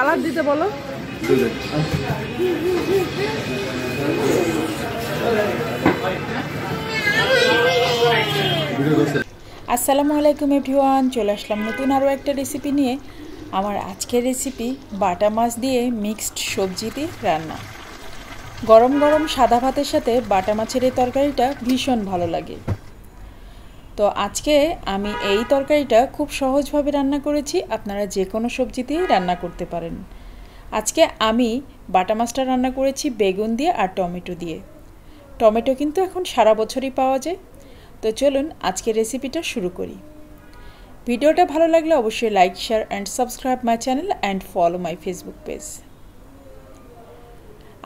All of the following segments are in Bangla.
সালাদ দিতে বলো। আসসালামু আলাইকুম এভরিওয়ান, চলে আসলাম নতুন আরও একটা রেসিপি নিয়ে। আমার আজকের রেসিপি বাটা মাছ দিয়ে মিক্সড সবজি দিয়ে রান্না। গরম গরম সাদা ভাতের সাথে বাটা মাছের এই তরকারিটা ভীষণ ভালো লাগে। তো আজকে আমি এই তরকারিটা খুব সহজভাবে রান্না করেছি, আপনারা যে কোনো সবজি দিয়েই রান্না করতে পারেন। আজকে আমি বাটা মাছটা রান্না করেছি বেগুন দিয়ে আর টমেটো দিয়ে। টমেটো কিন্তু এখন সারা বছরই পাওয়া যায়। তো চলুন আজকের রেসিপিটা শুরু করি। ভিডিওটা ভালো লাগলে অবশ্যই like, share and subscribe my channel and follow my Facebook page.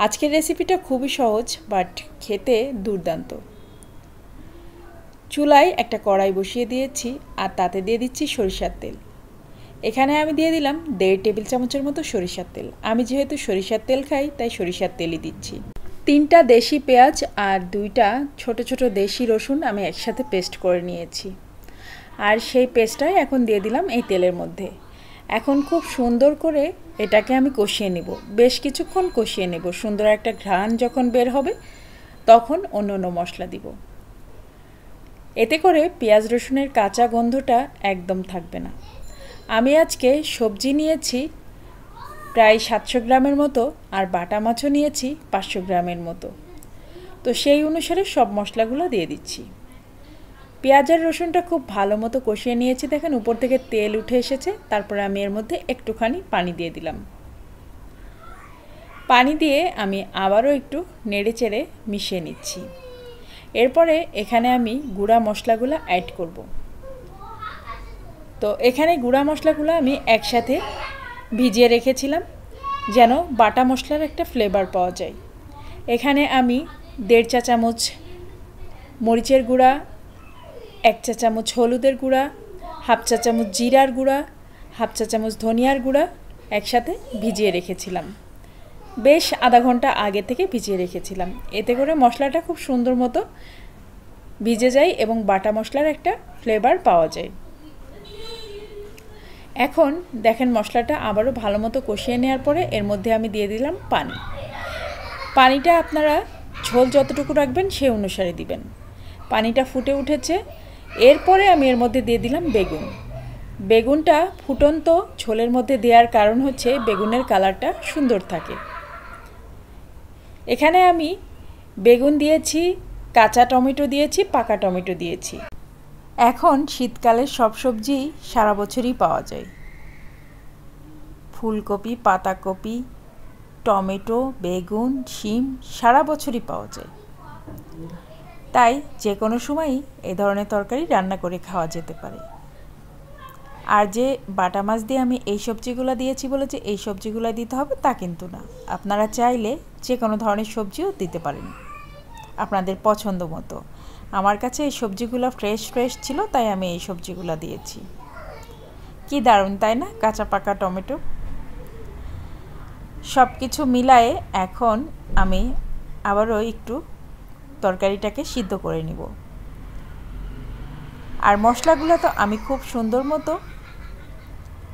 আজকের রেসিপিটা খুবই সহজ বাট খেতে দুর্দান্ত। চুলায় একটা কড়াই বসিয়ে দিয়েছি আর তাতে দিয়ে দিচ্ছি সরিষার তেল। এখানে আমি দিয়ে দিলাম 1.5 টেবিল চামচের মতো সরিষার তেল। আমি যেহেতু সরিষার তেল খাই তাই সরিষার তেলই দিচ্ছি। 3টা দেশি পেঁয়াজ আর 2টা ছোট ছোট দেশি রসুন আমি একসাথে পেস্ট করে নিয়েছি, আর সেই পেস্টটাই এখন দিয়ে দিলাম এই তেলের মধ্যে। এখন খুব সুন্দর করে এটাকে আমি কষিয়ে নেব, বেশ কিছুক্ষণ কষিয়ে নেব। সুন্দর একটা ঘ্রাণ যখন বের হবে তখন অন্য অন্য মশলা দিব। এতে করে পেঁয়াজ রসুনের কাঁচা গন্ধটা একদম থাকবে না। আমি আজকে সবজি নিয়েছি প্রায় 700 গ্রামের মতো, আর বাটা মাছও নিয়েছি 500 গ্রামের মতো। তো সেই অনুসারে সব মশলাগুলো দিয়ে দিচ্ছি। পেঁয়াজ আর রসুনটা খুব ভালো মতো কষিয়ে নিয়েছি, দেখেন উপর থেকে তেল উঠে এসেছে। তারপরে আমি এর মধ্যে একটুখানি পানি দিয়ে দিলাম। পানি দিয়ে আমি আবারও একটু নেড়ে চেড়ে মিশিয়ে নিচ্ছি। এরপরে এখানে আমি গুঁড়া মশলাগুলো অ্যাড করব। তো এখানে গুঁড়া মশলাগুলো আমি একসাথে ভিজিয়ে রেখেছিলাম যেন বাটা মশলার একটা ফ্লেভার পাওয়া যায়। এখানে আমি 1.5 চা চামচ মরিচের গুঁড়া, 1 চা চামচ হলুদের গুঁড়া, 1/2 চা চামচ জিরার গুঁড়া, 1/2 চা চামচ ধনিয়ার গুঁড়া একসাথে ভিজিয়ে রেখেছিলাম। বেশ আধা ঘন্টা আগে থেকে ভিজিয়ে রেখেছিলাম। এতে করে মশলাটা খুব সুন্দর মতো ভিজে যায় এবং বাটা মশলার একটা ফ্লেভার পাওয়া যায়। এখন দেখেন মশলাটা আবারও ভালো মতো কষিয়ে নেওয়ার পরে এর মধ্যে আমি দিয়ে দিলাম পানি। পানিটা আপনারা ঝোল যতটুকু রাখবেন সেই অনুসারে দিবেন। পানিটা ফুটে উঠেছে, এরপরে আমি এর মধ্যে দিয়ে দিলাম বেগুন। বেগুনটা ফুটন্ত ঝোলের মধ্যে দেওয়ার কারণ হচ্ছে বেগুনের কালারটা সুন্দর থাকে। এখানে আমি বেগুন দিয়েছি, কাঁচা টমেটো দিয়েছি, পাকা টমেটো দিয়েছি। এখন শীতকালের সব সবজি সারা বছরই পাওয়া যায়। ফুলকপি, পাতাকপি, টমেটো, বেগুন, শিম সারা বছরই পাওয়া যায়। তাই যে কোনো সময়ই এই ধরনের তরকারি রান্না করে খাওয়া যেতে পারে। আর যে বাটা মাছ দিয়ে আমি এই সবজিগুলো দিয়েছি বলে যে এই সবজিগুলো দিতে হবে তা কিন্তু না। আপনারা চাইলে যে কোনো ধরনের সবজিও দিতে পারেন আপনাদের পছন্দ মতো। আমার কাছে এই সবজিগুলো ফ্রেশ ছিল তাই আমি এই সবজিগুলো দিয়েছি। কি দারুণ তাই না, কাঁচা পাকা টমেটো। সব কিছু মিলায়ে এখন আমি আবারও একটু তরকারিটাকে সিদ্ধ করে নিব। আর মশলাগুলো তো আমি খুব সুন্দর মতো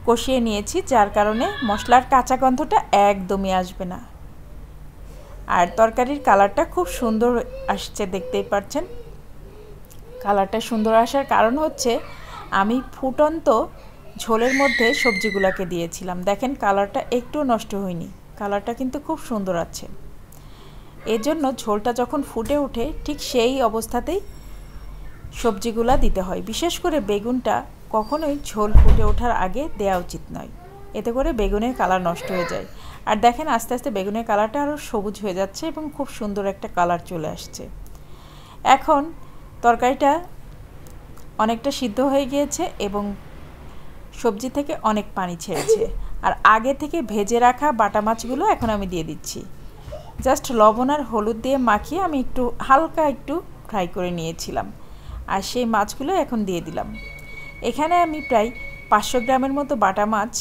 কষিয়ে নিয়েছি, যার কারণে মশলার কাঁচা গন্ধটা একদমই আসবে না। আর তরকারির কালারটা খুব সুন্দর আসছে, দেখতেই পাচ্ছেন। কালারটা সুন্দর আসার কারণ হচ্ছে আমি ফুটন্ত ঝোলের মধ্যে সবজিগুলোকে দিয়েছিলাম। দেখেন কালারটা একটু নষ্ট হয়নি, কালারটা কিন্তু খুব সুন্দর আছে। এজন্য ঝোলটা যখন ফুটে ওঠে ঠিক সেই অবস্থাতেই সবজিগুলা দিতে হয়। বিশেষ করে বেগুনটা কখনোই ঝোল ফুটে ওঠার আগে দেওয়া উচিত নয়, এতে করে বেগুনের কালার নষ্ট হয়ে যায়। আর দেখেন আস্তে আস্তে বেগুনের কালারটা আরও সবুজ হয়ে যাচ্ছে এবং খুব সুন্দর একটা কালার চলে আসছে। এখন তরকারিটা অনেকটা সিদ্ধ হয়ে গিয়েছে এবং সবজি থেকে অনেক পানি ছেড়েছে। আর আগে থেকে ভেজে রাখা বাটা মাছগুলো এখন আমি দিয়ে দিচ্ছি। জাস্ট লবণ আর হলুদ দিয়ে মাখিয়ে আমি একটু হালকা একটু ফ্রাই করে নিয়েছিলাম, আর সেই মাছগুলো এখন দিয়ে দিলাম। এখানে আমি প্রায় 500 গ্রামের মতো বাটা মাছ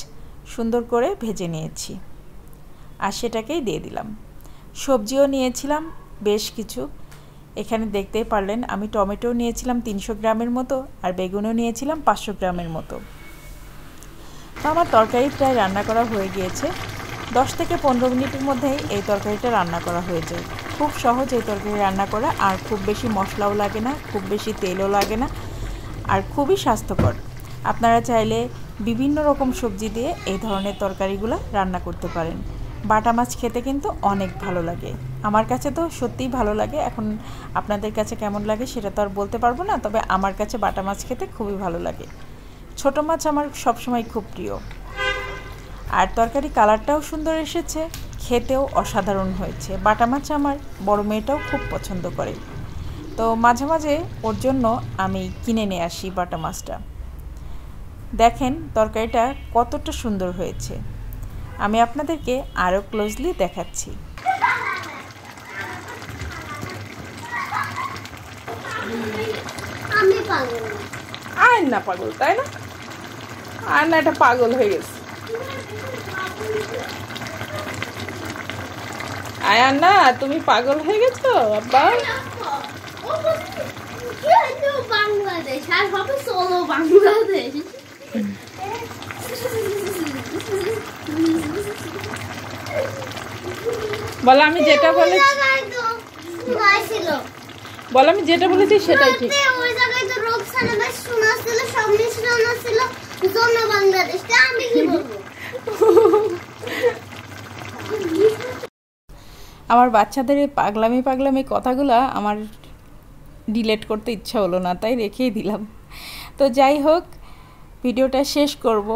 সুন্দর করে ভেজে নিয়েছি, আর সেটাকেই দিয়ে দিলাম। সবজিও নিয়েছিলাম বেশ কিছু, এখানে দেখতেই পারলেন আমি টমেটো নিয়েছিলাম 300 গ্রামের মতো, আর বেগুনও নিয়েছিলাম 500 গ্রামের মতো। তো আমার তরকারি প্রায় রান্না করা হয়ে গিয়েছে। 10 থেকে 15 মিনিটের মধ্যেই এই তরকারিটা রান্না করা হয়ে যায়। খুব সহজ এই তরকারি রান্না করা, আর খুব বেশি মশলাও লাগে না, খুব বেশি তেলও লাগে না, আর খুবই স্বাস্থ্যকর। আপনারা চাইলে বিভিন্ন রকম সবজি দিয়ে এই ধরনের তরকারিগুলো রান্না করতে পারেন। বাটা মাছ খেতে কিন্তু অনেক ভালো লাগে, আমার কাছে তো সত্যিই ভালো লাগে। এখন আপনাদের কাছে কেমন লাগে সেটা তো আর বলতে পারবো না, তবে আমার কাছে বাটা মাছ খেতে খুবই ভালো লাগে। ছোট মাছ আমার সবসময় খুব প্রিয়। আর তরকারি কালারটাও সুন্দর এসেছে, খেতেও অসাধারণ হয়েছে। বাটা মাছ আমার বড় মেয়েটাও খুব পছন্দ করে, তো মাঝে মাঝে ওর জন্য আমি কিনে নিয়ে আসি বাটা মাছটা। দেখেন তরকারিটা কতটা সুন্দর হয়েছে। আমি আপনাদেরকে আরও ক্লোজলি দেখাচ্ছি। আর না পাগল, তাই না? আর না, এটা পাগল হয়ে গেছে। আয়ার না, তুমি পাগল হয়ে গেছো আব্বা। বাংলাদেশ আর হবে সোলো বাংলাদেশ। বলো আমি যেটা বলেছি, বলো আমি যেটা বলেছি সেটাই ঠিক। ওই জায়গায় তো রোকসানা বেশ শোনাছিল, সব মিশ্রণ ছিল, জন্য বাংলাদেশটা আমি কি বলবো। আমার বাচ্চাদের এই পাগলামি কথাগুলো আমার ডিলিট করতে ইচ্ছা হলো না, তাই রেখেই দিলাম। তো যাই হোক, ভিডিওটা শেষ করব।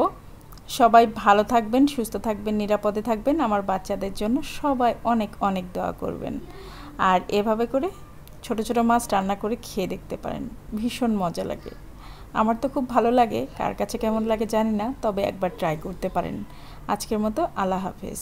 সবাই ভালো থাকবেন, সুস্থ থাকবেন, নিরাপদে থাকবেন। আমার বাচ্চাদের জন্য সবাই অনেক অনেক দোয়া করবেন। আর এভাবে করে ছোট ছোট মাছ রান্না করে খেয়ে দেখতে পারেন, ভীষণ মজা লাগে। আমার তো খুব ভালো লাগে, কার কাছে কেমন লাগে জানি না, তবে একবার ট্রাই করতে পারেন। আজকের মতো আল্লাহ হাফেজ।